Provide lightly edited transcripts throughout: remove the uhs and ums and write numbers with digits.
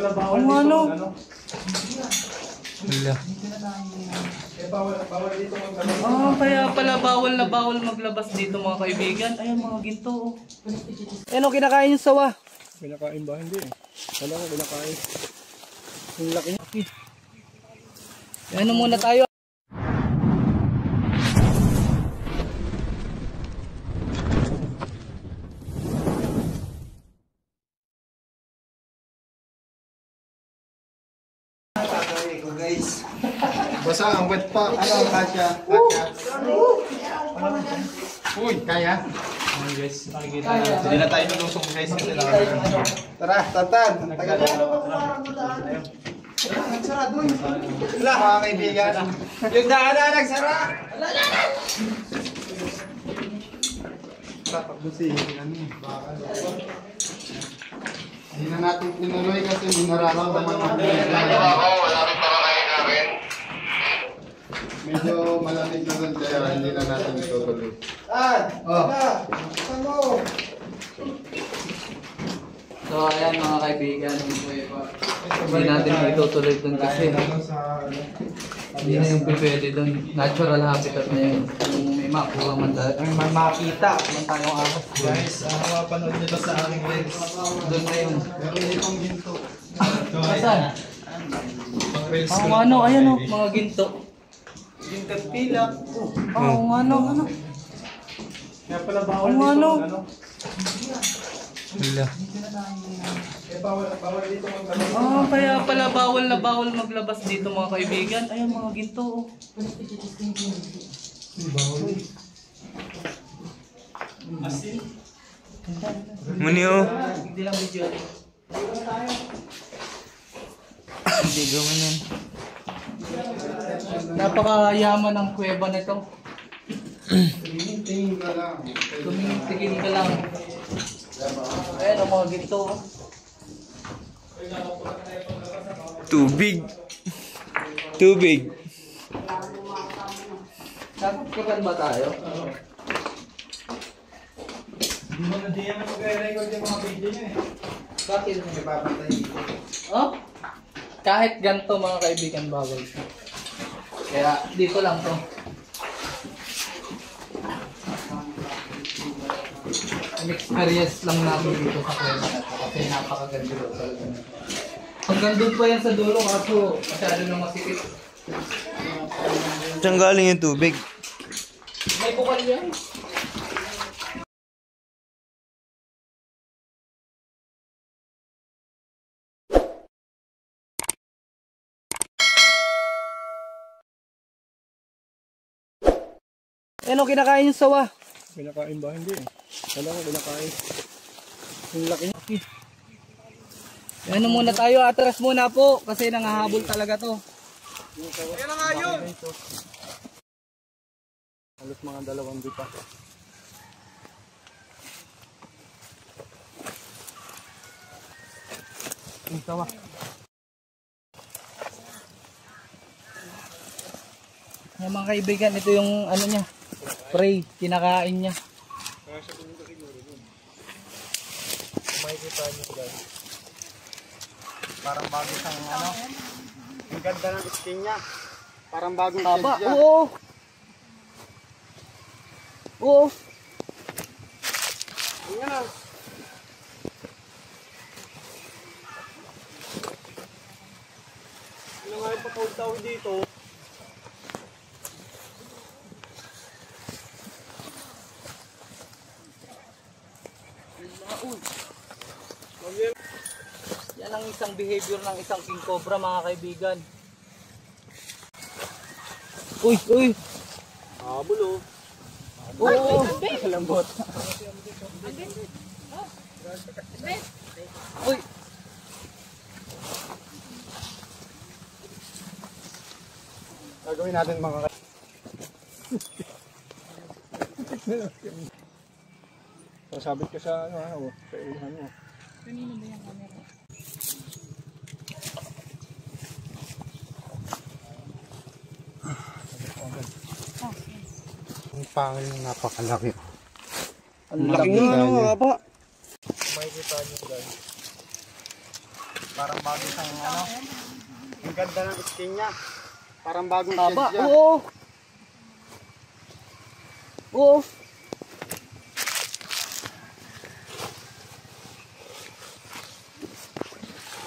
pala bawal dito ano? Wala. Bawal dito maglabas. Kaya pala bawal maglabas dito mga kaibigan. Ayun mga ginto. Ano kinakain yung sawa? Kinakain ba? Hindi eh. Wala ko kinakain. Yung laki niya. Ano muna tayo? Guys, basa ang wet pa. Ano, Katya? Uy, kaya? Ayan guys, nakikita natin. Hindi na tayo nulusong guys kasi nakakita. Tara, Tantan. Tagal na. Nagsara doon. Wala, mga kaibigan. Yung daan na nagsara. Dapat busihin ano. Hindi na natin tinuloy kasi hindi nararamdaman medyo malamig na doon kaya hindi na natin itutuloy. So ayan mga kaibigan, hindi natin itutuloy dun kasi hindi na yung pwede dun. Natural habitat na yun. Kung may makuha man tayo, may makita man tayong ahas. Guys, mapanood nyo sa aking legs. Doon na yun. Pero hindi pang ginto. Saan? Ano, ayan o, mga ginto. Gintag pila. Ano. Kaya pala bawal dito ano? Wala. Bawal dito maglabas. Kaya pala bawal maglabas dito mga kaibigan. Ayun mga ginto. Asin? Muni oh. Hindi lang video. Hindi gaman yan. Napakayaman ng kuweba nito. Tingin ka lang. Tumingin ka lang. Ayun ang mga ginto. Tubig. Tubig. Nagkakan ba tayo? Hindi mo na diyan mag-record yung mga video niya eh. Bakit? May papatay dito. Oh? Kahit ganito mga kaibigan bawal. Kaya dito lang to. An-experience lang namin dito sa kuweba na to kasi napakaganda doon talaga. Hanggang doon pa yan sa dulo kaso masyado na masikip. Saan galing yung tubig? May bukal yan. Ano kinakain yung sawa? Kinakain ba? Hindi eh. Wala ko kinakain. Yung laki niya. Ano muna tayo, atras muna po kasi nangahabol talaga to. Kaya na nga yun! Halos mga 2 dita. Yung sawa. Yung mga kaibigan, ito yung ano niya, prey, kinakain niya. Makikita niyo guys. Parang bago siyang ano. Ang ganda ng skin niya. Parang bagong Taba, skin niya. oo. Oo. Tingnan na. Ano nga yung patawid dito? Yan ang isang behavior ng isang king cobra mga kaibigan. Uy, uy. Habol oh. Oo. Kalambot. Uy. Gagawin natin mga sabit ka sa ano, sa ilahan mo. Kanino ba yung camera? Ang pangil ng napakalaki. Ang laki nga, ano nga ba? Makikita nyo guys. Parang bago siyang ano. Ang ganda ng skin niya. Parang bagong Haba, shed siya. oo. Oo.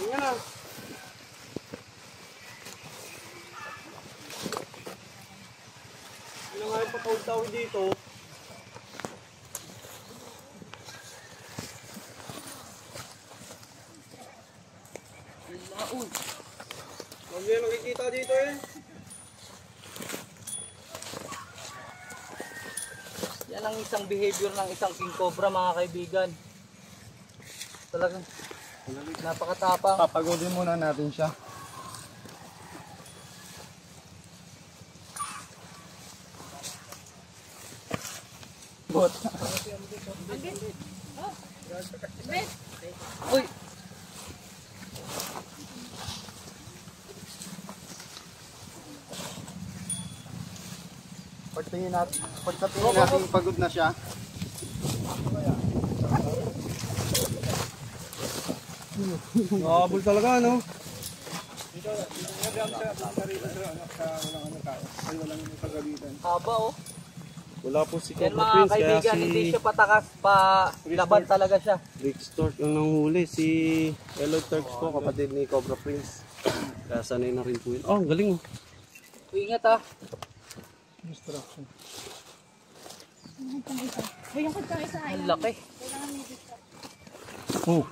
Ayan na. Ano nga yung patawid-tawid dito? Huwag yan makikita dito eh. Yan ang isang behavior ng isang king cobra mga kaibigan. Talagang napakatapang. Papagodin muna natin siya. Bot. Uy! Pagtingin natin pagod na siya. Nakabul talaga, no? Haba oh. Wala po si Yan Cobra mga Prince, kaya kaibigan, si hindi siya patakas pa laban talaga siya. Rick Stork ang nanghuli. Si Yellow Turks po, kapatid ni Cobra Prince. Kaya sanay na rin po yun. Oh, ang galing oh. Ingat ah. Distraction. Ang laki. Oh.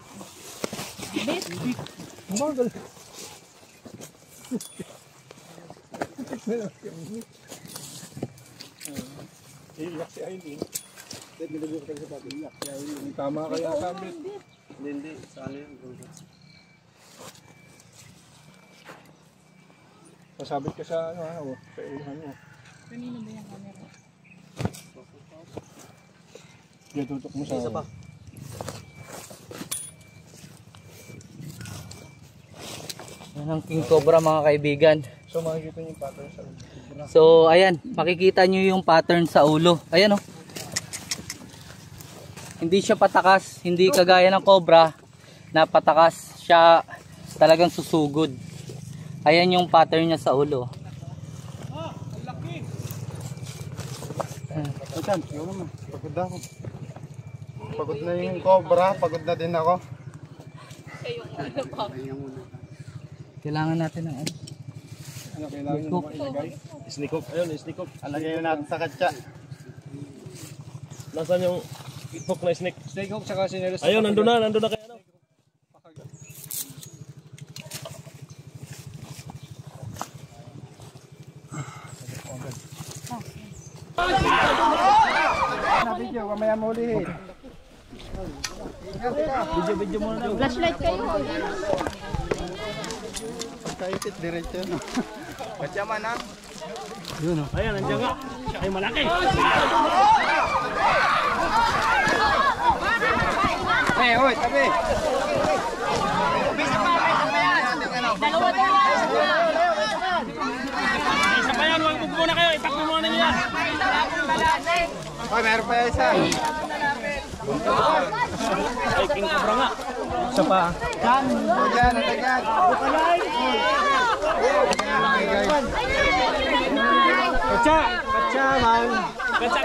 Umagal. Iyak si Aileen. Nilagay ko tayo sa pato. Iyak si Aileen. Tama kaya sabi. Hindi. Sana yun. Pasabit ka sa ano ha, sa ilahan mo. Kanino ba yung camera? Diyan tutok mo sa... Isa pa. Yan ang king cobra mga kaibigan. So makikita niyo yung pattern sa ulo. So ayan, makikita nyo yung pattern sa ulo. Ayan oh. Hindi siya patakas, hindi kagaya ng cobra na patakas siya, talagang susugod. Ayan yung pattern niya sa ulo. Ayan, yun naman. Pagod na ako. Pagod na yung cobra, pagod na din ako. Kailangan natin ng ano. Ano kailangan nyo naman ilagay? Sneak off. Ayun, sneak off. Alagay na natin sa katsa. Nasaan yung hook na snake? Steak hook saka sinelas. Ayun, nandun na kaya ano. Na video, mamaya mo ulihin. Video muna na. Flashlight kayo. Pagkaipit, diretso no. Katsa man ha. Ayan, nandiyan nga. Siya ay malaki. Eh, oy, tabi. Dalawa na yan. Isa pa yan, huwag muna kayo. Itakbo muna ninyo yan. Oy, meron pa isa. Ay, king cobra nga. Isa pa. Diyan, diyan. Katsa, katsa man. Katsa.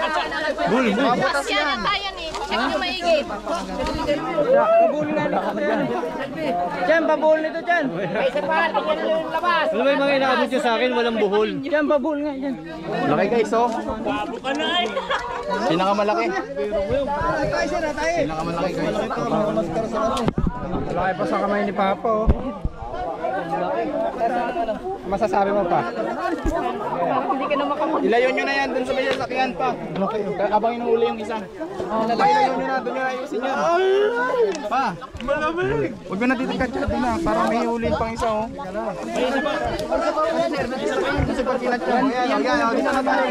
Bul, Tapos yan ang kaya ni. Check nyo maigit. Pabul na nito dyan. Dyan, pabul nito dyan. May isa pa. Tingnan nyo yung labas. Ano ba yung mga inaabot nyo sa akin? Walang buhol. Dyan, pabul nga dyan. Laki guys, oh. Babo ka na eh. Pinakamalaki. Pinakamalaki guys. Malaki pa sa kamay ni Papa, oh. Masasabi mo pa? Hindi ka na makamot. Ilayon nyo na yan dun sa may sasakyan pa. Abang inuuli yung isa. Ilayon nyo na, dun nyo ayusin yan. Pa, malamig. Huwag mo na titikat siya dun na, para may iuliin pang isa, oh. Kasi pag kinat siya mo, yan, yan, dito na tayo.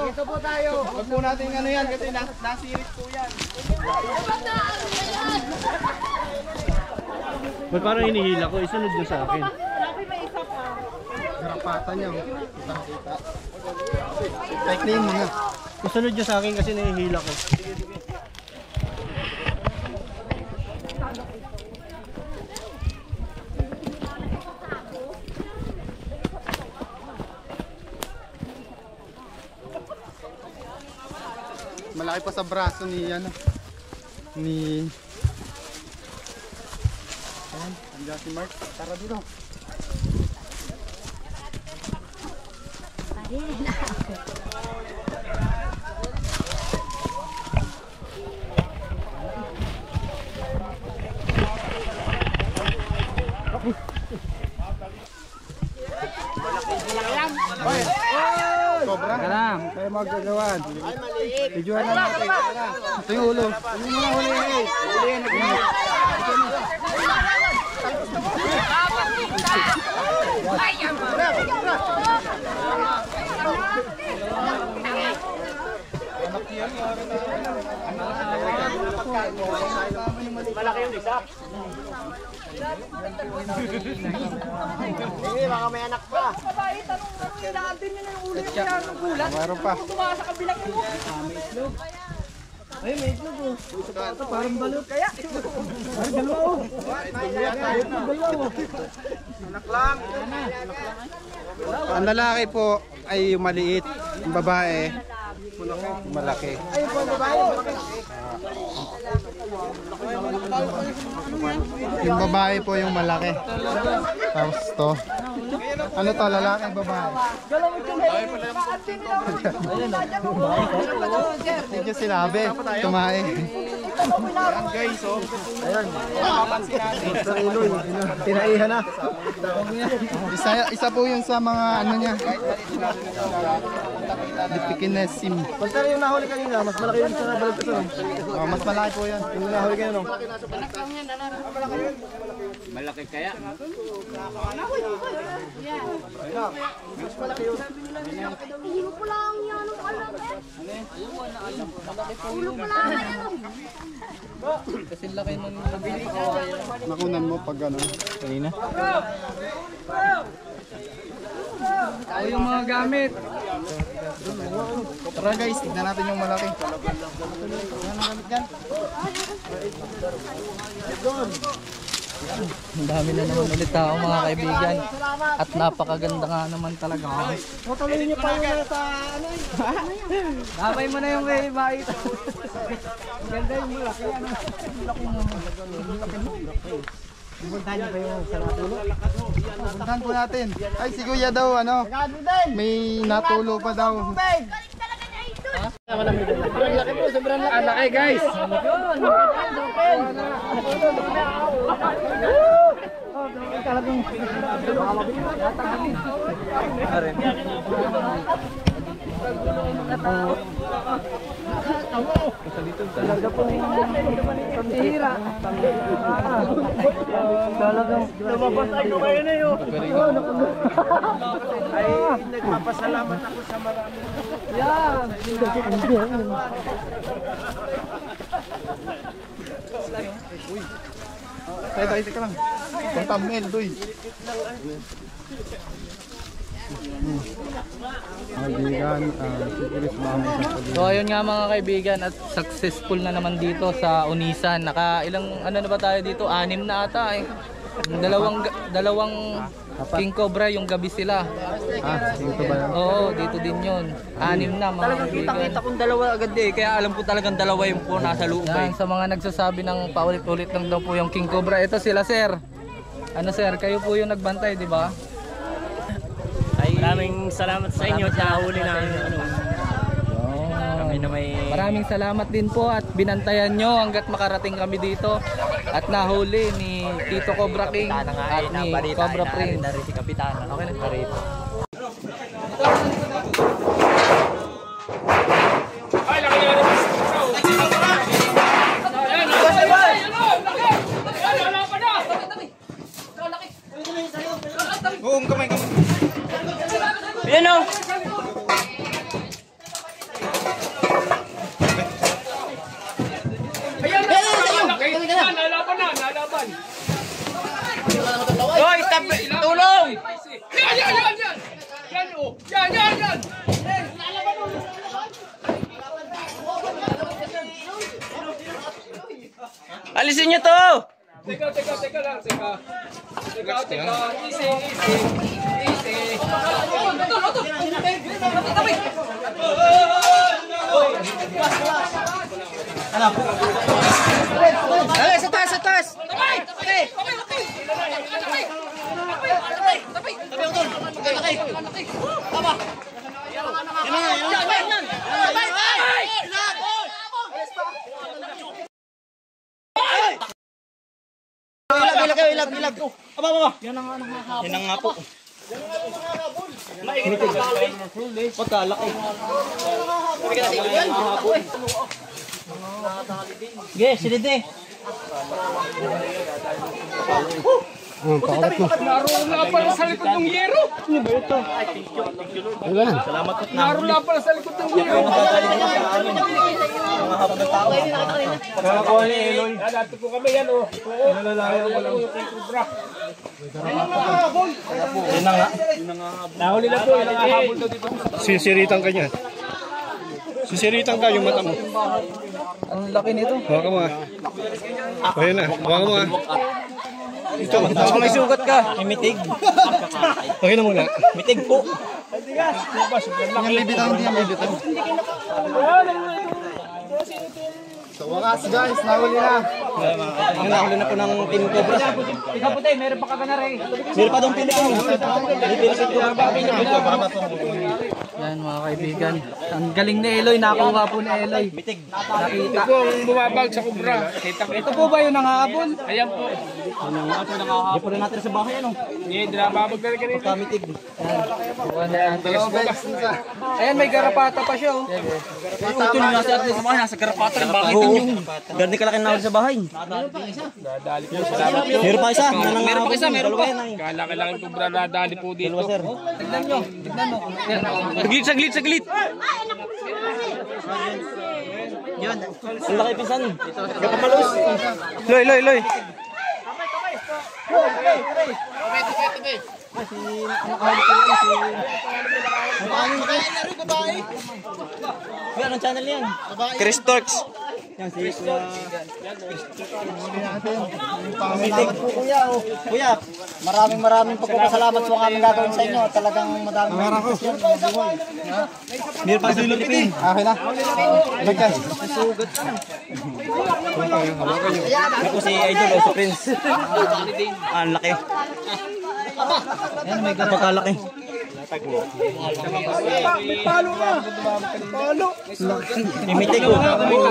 Ito po tayo. Huwag po natin ano yan, kasi nasirit po yan. Ba't parang hinihila ko? Isunod nyo sa akin. Garapatan niya, oh. Kita-kita. Cycling mo na. Kusunod niyo sa akin kasi nahihila ko. Malaki pa sa braso ni ano. Ni ayan, andiyan si Mark. Tara dito. Cobra? Kaya magagawan. Videoan na natin. Ito yung ulo. Hindi mo na hulihin. Hulihin. Malaki yung isa. Hindi, baka may anak pa. Babae, tanong mo, kailangan din nyo na yung ulo niya ng gulat. Meron pa. Tumakas sa kabilang mo. Ay, may itlog oh. Parang balot. Kaya, Ay, dalawa oh. Anak lang. Ang lalaki po ay yung maliit. Yung babae, malaki. Ay, po, babae. Yung babae po yung malaki. Tapos to. Ano to, lalaki, babae? Hindi ko sinabi. Tumae. Ayan guys, oh. Ayan. Tinaihan na. Isa po yun sa mga ano niya. Dipikinesim. Pagtara yung nahuli kanina, mas malaki yung sa balot ko. Oh, mas malaki po yan. Yung nahuli kanina no? Malaki kaya? Hilo ko lang yan. Ano alam eh? Ulo ko lang yan. Kasi laki ng napakawayan. Nakunan mo pag ano. Kanina. Ako yung mga gamit. Tara guys, tignan natin yung malaki. Ang dami na naman ulit tao mga kaibigan. At napakaganda nga naman talaga. Tuloy niyo pa yung sa ano eh. Damay mo na yung kay Bait. Ganda yung malaki ano. Puntahan niyo ba yung sa natulo? Puntahan po natin. Ay, si Kuya daw, ano, may natulo pa daw. Ang laki, guys. Talaga po hira. Talagang Lumabas ay kayo na yun. Ay, nagpapasalamat ako sa marami. Tayo, ka lang. Pang thumbnail, doy. Kaibigan, sikilis mami sa pagkakas. So ayun nga mga kaibigan at successful na naman dito sa Unisan. Naka ilang ano na ba tayo dito? 6 na ata eh. Dalawang King Cobra yung gabi sila. Dito ba yan? Oo, dito din yun. 6 na mga Talagang kaibigan. kita-kita kong dalawa agad eh. Kaya alam ko talagang dalawa yung po nasa loob eh. Yan, sa mga nagsasabi ng paulit-ulit lang daw po yung King Cobra. Ito sila sir. Ano sir, kayo po yung nagbantay, di ba? Ay, maraming salamat sa inyo at nahuli namin. Kami na may... Maraming salamat din po at binantayan nyo hanggat makarating kami dito at nahuli ni Tito Cobra King at ni Cobra Prince. Dari si Kapitana. Okay na rito. Oo, kamay. Ayan o! Hoy, stop! Tulong! Yan! Yan! Alisin nyo to! Teka lang. Easy. Sa taas! Ilag. Aba. Yan ang nga po. Pagkalaki. Ge, silide. Naroon pala sa likod ng yero. Salamat po. Naroon pala sa likod ng yero. Kakakuha ni Eloy. Dati po kami yan oh. Nalalayo ko lang. Yun na nga. Nahuli na po. Nakahabol daw dito. Sisiritan ka niya. Sisiritan ka yung mata mo. Ang laki nito. Hawa ka mo ah. Ayun na, hawa ka mo ah. Ito, Baka may sugat ka. May mitig. okay na muna. Mitig po. Yung bibitaw, hindi yung bibitaw. So wakas guys, nahuli na. Nahuli na po ng Team Cobra. Ikaw puti, meron pa ka na rin. Meron pa doon Pilipino. Yan mga kaibigan. Ang galing ni Eloy, nakuha po ni Eloy. Mitig. Nakita. Ito ang bumabag sa kubra. Ito po ba yung nangahabol? Ayan po. Hindi po rin natin sa bahay ano. Hindi na mabag na rin kanina. Kamitig. Ayan, may garapata pa siya oh. Ito yung nasa atin sa bahay, nasa garapata rin. Bakit yung ganda kalaki na sa bahay. Meron pa isa. Meron pa. Kailangan kubra na dali po dito. Tignan nyo. Saglit. Yun. Ang laki pisan. Kapamalus. Loy. Kuya, anong channel yan? Chris Torx. Yan si Kuya. Mitig po kuya. Kuya, maraming pagpapasalamat po ang aming gagawin sa inyo. Talagang madaming kasyan. Meron pa sa Pilipin. Okay na. Bagkas. Sugat na. Ako si Idol o si Prince. Ang laki. Yan, may pagkalaki. Imitig ko.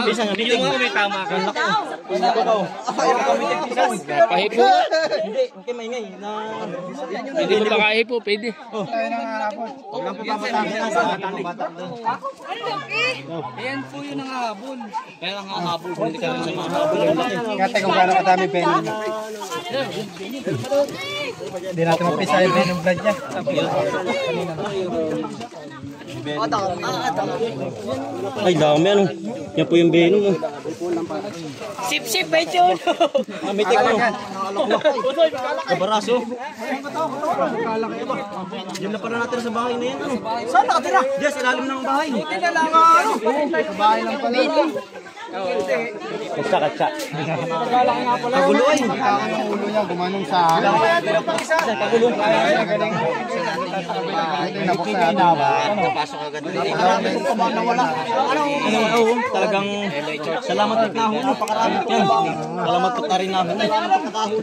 Bisa nga mitig. May tama ka. Pahipo. Hindi, okay maingay. Pwede mo makahipo, pwede. Ayan po yung nangahabol. Kaya lang hahabol. Hindi ka rin sa mga habol. Kaya kung gano'n kadami venom. Hindi natin mapisa yung venom blood niya. Ay, dami ano. Yan po yung venom. Sip, medyo. Mitig ko. Kabaraso. Diyan na pala natin sa bahay na yan. Saan nakatira? Diyan, sa ilalim ng bahay. Sa bahay lang pala. Katsa. Kagulo ay. Ang ulo niya gumanong sa akin. Kagulo. Napasok agad. Talagang salamat at nahuli. Salamat at na rin nahuli.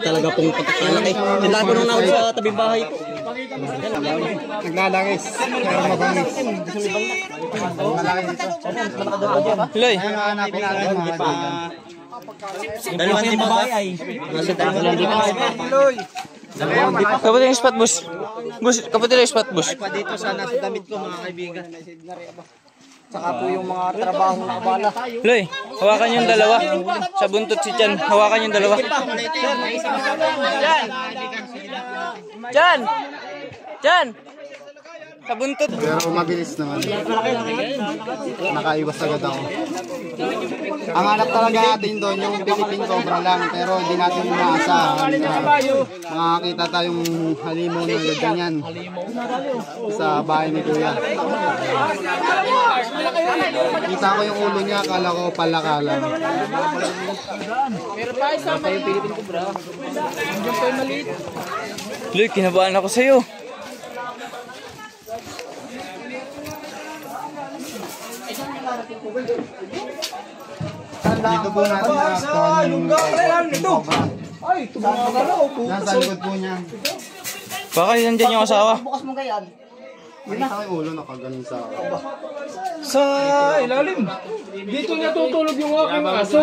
Talaga pong pagkakalaki. Nilago nung nahuli sa tabing bahay po. Naglalangis. Pero mabangis. Loy. Dalawang di babae ay. Nasa dalawang di babae. Kapatid yung spot, boss. Kapatid yung spot, boss. Pa dito sa nasa damit ko mga kaibigan. Saka po yung mga trabaho na abala. Loy, hawakan yung dalawa. Sa buntot si Chan, hawakan yung dalawa. Chan! Pero mabilis naman. Nakaiwas agad ako. Ang hanap talaga natin doon yung Philippine Cobra lang, pero hindi natin inaasahan. Makakita tayong halimaw na ganyan sa bahay ni Kuya. Kita ko yung ulo niya, akala ko palaka lang. Luy, kinabahan ako sa'yo. Dito po natin nakakatawa yung Cobra. Nasa likod po niya. Baka nandyan yung asawa. Bukas mo ganyan. Nakita ko yung ulo nakaganon sa Sa ilalim. Dito natutulog yung aking aso.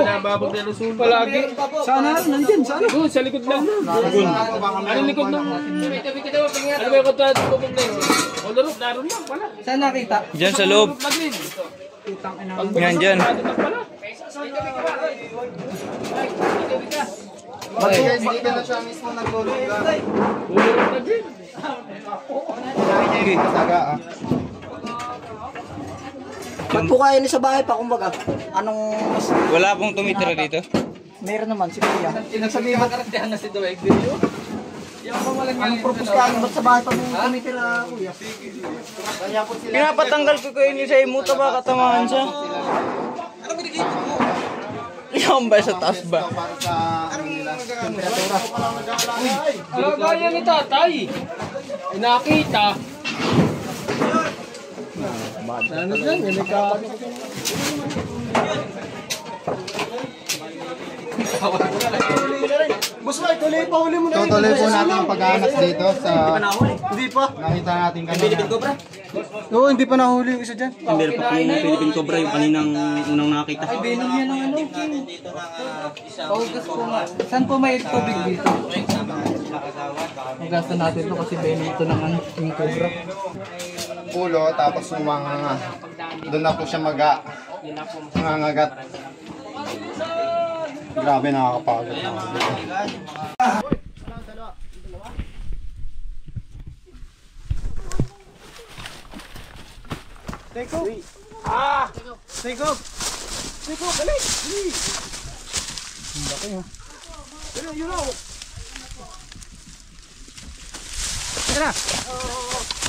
Palagi. Sana, nandyan, sana. Doon, sa likod lang. Anong likod lang? Ano ba yung katulog na yun? O, laro lang pala. Saan nakita? Diyan sa loob. Yan, dyan. Pati guys, dito na siya mismo nagtulog lang. Pag po kayo sa bahay pa, kumbaga, anong Wala pong tumitira dito. meron naman si Kuya? Sabihin ba karaktehan na si Duweg dito? Anong purpose ka? Ba't sa bahay pa mong tumitira, Kuya? Pinapatanggal ko kayo niyo sa imuta ba katamaan siya? Ano binigay mo? Yung ba sa taas ba? Para sa temperatura. Alagaya ni tatay. Nakita. Ano dyan? Yan ka. Tutuloy po natin ang paghahanap dito sa... Hindi pa. Nakita natin kanina. Oo, hindi pa nahuli yung isa dyan. Meron pa pong Philippine Cobra yung kaninang unang nakita. Ay, benin yan ang ano. Paugas po nga. Saan po may tubig dito? Hugasan natin ito kasi benin ito ng ano, yung cobra. Ulo, tapos yung mga... Doon na po siya mangangagat. Grabe, nakakapagod.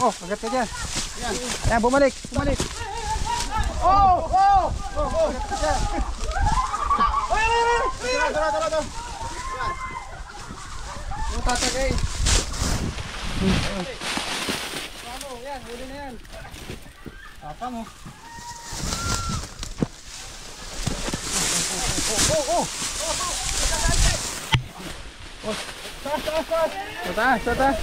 Oh, agad ka dyan. Yan, bumalik. Sa taas.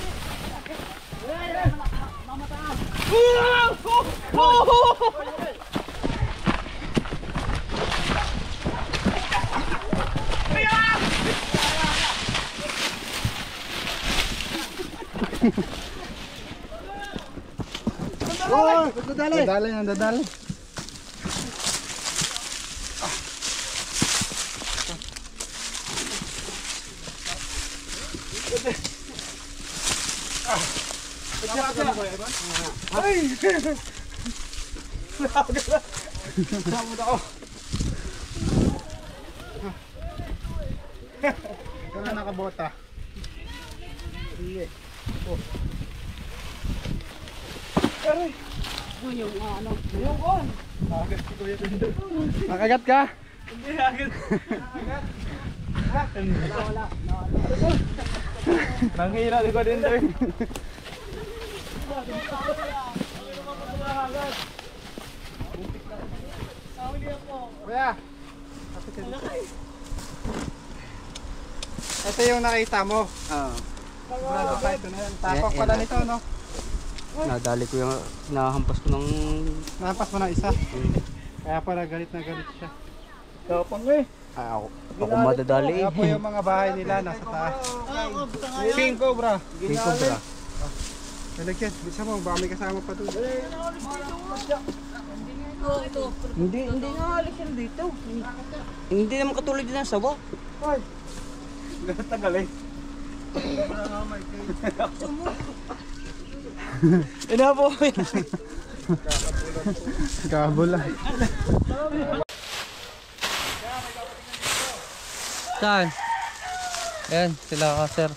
Dadali. Kaya nakabota. Nakagat ka? Nanghira ko din doon. Kuya! Ito yung nakita mo. Sigurado ka ito na yan. Tapak pala nito, no? Nadali ko yung, nahampas ko ng... Nahampas mo na isa. Kaya pala galit na galit siya. Tapang eh. Ako madadali. Kaya po yung mga bahay nila nasa taas. King Cobra. King Cobra. Talagyan, bisa mo, baka may kasama pa doon. Hindi nga alis yan dito. Hindi naman katulad din ng sawa. Tagal eh. Ina po. Kabula. Saan? Ayan, sila ka sir.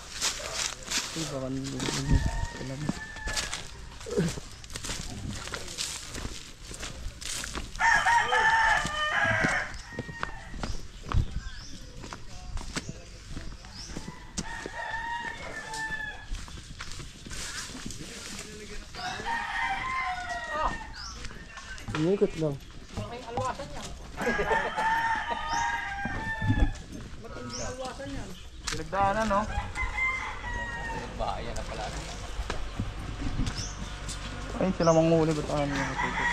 Umikot lang. Pinagdaanan, no? Ay, sila manghuli. Ba't ano yung matutut?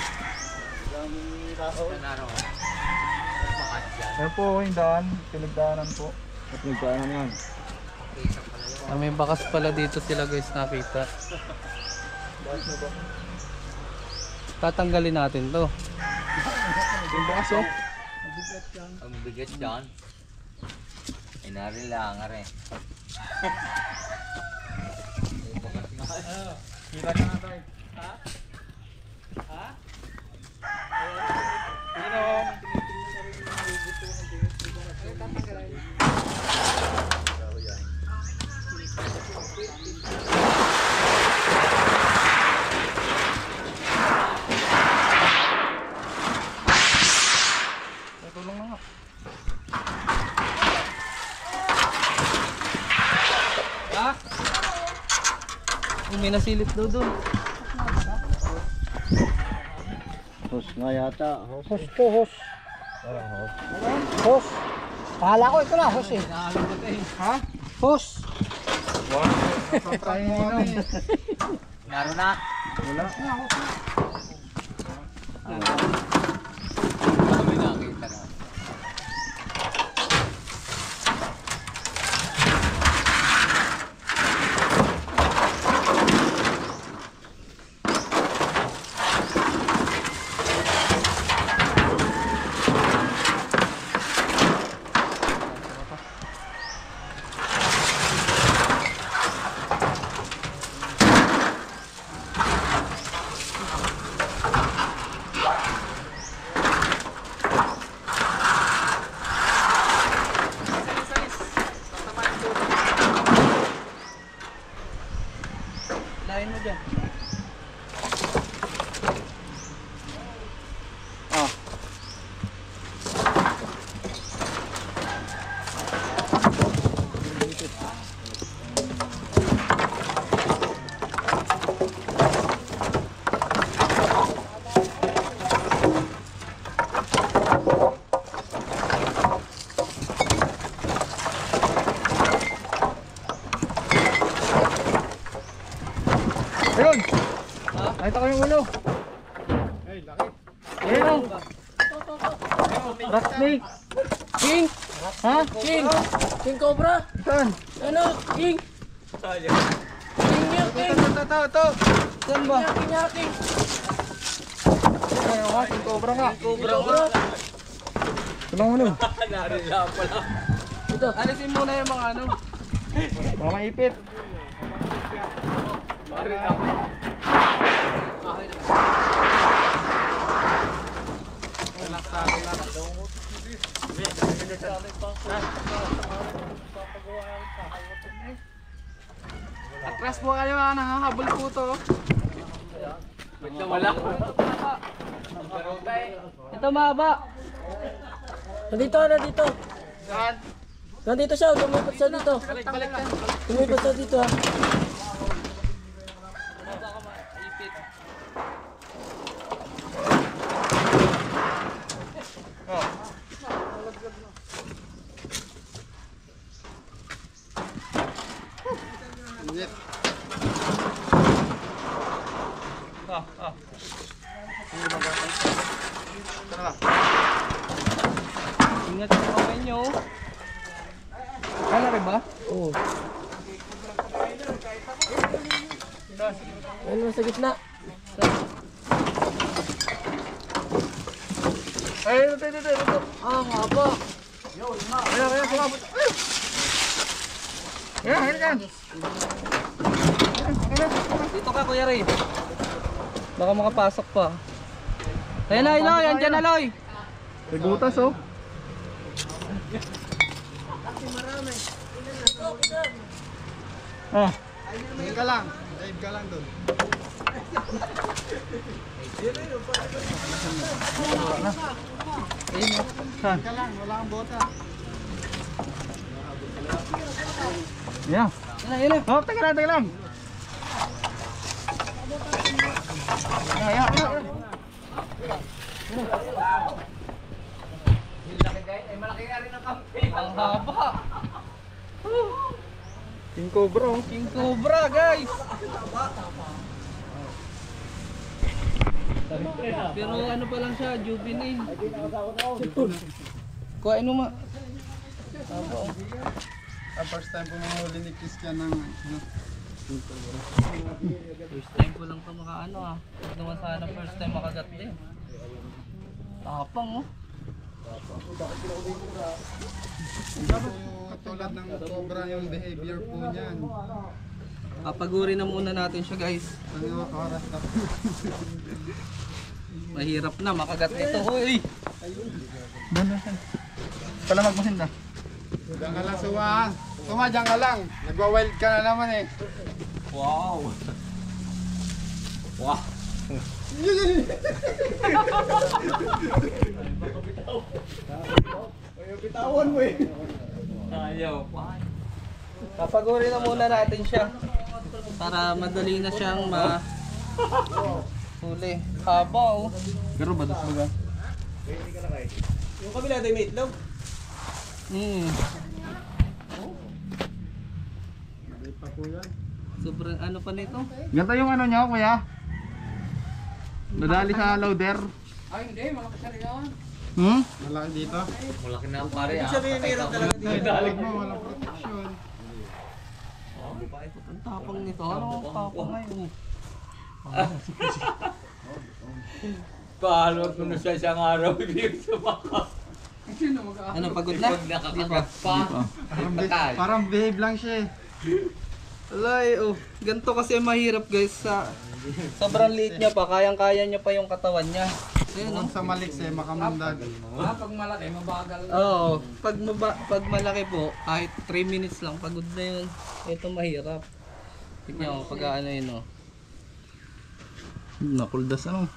Ayun po, yung daan. Pinagdaanan po. Pinagdaanan yan. May bakas pala dito sila guys nakita. Tatanggalin natin to. Yung bakas, oh. Ang bigat dyan. Inari lang nga rin. Kita ka na tayo. Tulong na nga. Ha? May nasilip daw doon. Hos nga yata. Hos to, hos. Hos. Pahala ko ito na, hos eh. Ha? Hos. Naroon na. Wala. May nakita na. Lain mo dyan. Ayun! Nakita ko yung ulo. Ay, laki. Ayun o. Rat snake. King! Ha? King! King Cobra! Saan? Ano? King! King niya, King! Ito. Saan ba? King niya, King! Ayun nga, yung cobra nga. Cobra ko! Tulong ulo. Ito! Alisin muna yung mga ano. Mga maipit. Atras po kayo ha, nangahabol po to. Wala. Ito mahaba. Nandito, nandito! Saan? Nandito siya, tumipot siya dito! Balik ka. Tumipot siya dito ha! Ingat yung kamay nyo. Kala rin ba? Oo. Ano sa gitna? Ay, ito. Ah, haba! Ayan, sumabot. Ayan, ayan. Dito ka, Kuya Ray. Baka makapasok pa. Ayun na, Eloy. Andyan na, Eloy. May butas oh. Ah. Dive ka lang. Dive ka lang doon. Saan? Ka lang, wala kang bota. Yeah. Yan na. Oh, teka lang. Yeah. Ang haba. King Cobra oh. King Cobra, guys. Pero ano pa lang siya, juvenile. Kuha ano ma. First time po mahuli ni Christian ng First time ko lang pa makaano ah. Huwag naman sana first time makagat din. Tapang oh. tulad ng cobra yung behavior po niyan. Papaguri na muna natin siya, guys. Ano oras na? Mahirap na makagat nito. Uy! Pala magmasinda. Diyan ka lang suwahan. Tuma, diyan ka lang. Nagwa-wild ka na naman eh. Wow! Wow! Bitawan mo eh. Ayaw. Papaguri na muna natin siya. Para madali na siyang huli. Haba oh. Pero badas baga. Yung kabila day may itlog. Sobrang ano pa nito? Ganito yung ano niya, kuya. Nadali sa loader. Ay, hindi. Malaki siya rin yan. Malaki dito. Malaki na ang pare ah. Sabihin meron talaga dito. Dalig mo, walang protection. Ang tapang nito. Ano ang tapang ngayon? Paano kung nasa isang araw hindi sumakas. Ano, pagod na? Pag nakakagat pa. Patay. Parang behave lang siya eh. Alay, oh. Ganito kasi mahirap, guys. Sobrang liit niya pa. Kayang-kaya niya pa yung katawan niya. Ayun, Kung sa maliks eh, makamundag. Pag malaki, mabagal. Oo. Pag malaki po, kahit 3 minutes lang, pagod na yun. Ito mahirap. Tignan mo, pag ano yun, oh. Nakuldas ano?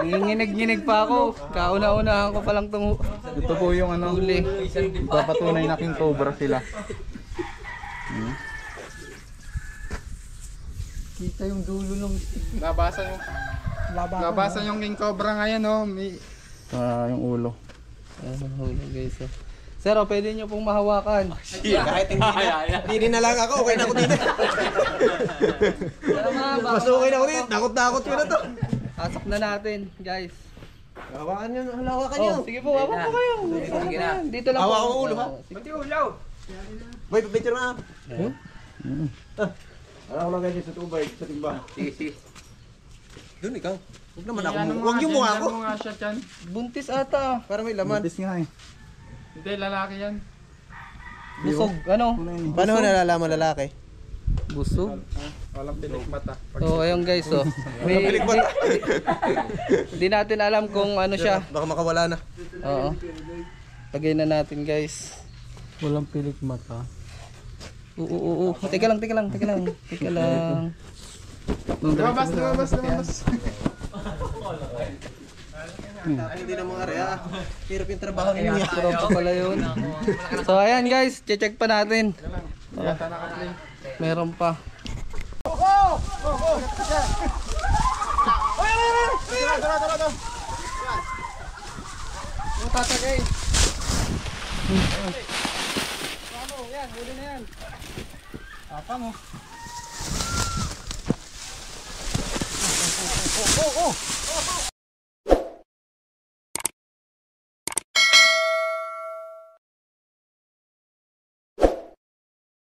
Nanginginig-nginig pa ako. Kauna-unahan ko palang itong Ito po yung ano, huli. papatunay na King Cobra sila. Kita yung dulo ng... Labasan yung King Cobra ngayon oh. May... yung ulo. Huli, guys. Sir, pwede nyo pong mahawakan. Kahit hindi na lang ako, okay na ako dito. Mas okay na ako dito, takot-takot ko na to. Pasok na natin, guys. Hawakan nyo, hawakan nyo. Oh, sige po, hawak po kayo. Sige na. Dito lang po. Hawak ang ulo, ha? Sige. Boy, picture na. Alam ko lang ganyan sa tubay, sa timba. Sige. Doon ikaw. Huwag naman ako. Huwag yung mukha ko. Ano nga siya dyan? Buntis ata. Para may laman. Matis nga eh. Hindi, lalaki yan. Busog, ano? Paano nalalaman lalaki? Busog. Walang pilik mata. So, ayun guys, oh. Hindi natin alam kung ano siya. Baka makawala na. Oo. Lagay na natin, guys. Walang pilik mata. Oo. Teka lang. Lumabas. Ay, hindi na mga area. Hirap yung trabaho ninyo. Sarap pa pala yun. So, ayan guys. Check pa natin. Yata naka-play. Meron pa. Tatagay. Yan, huli na yan. Tapang oh.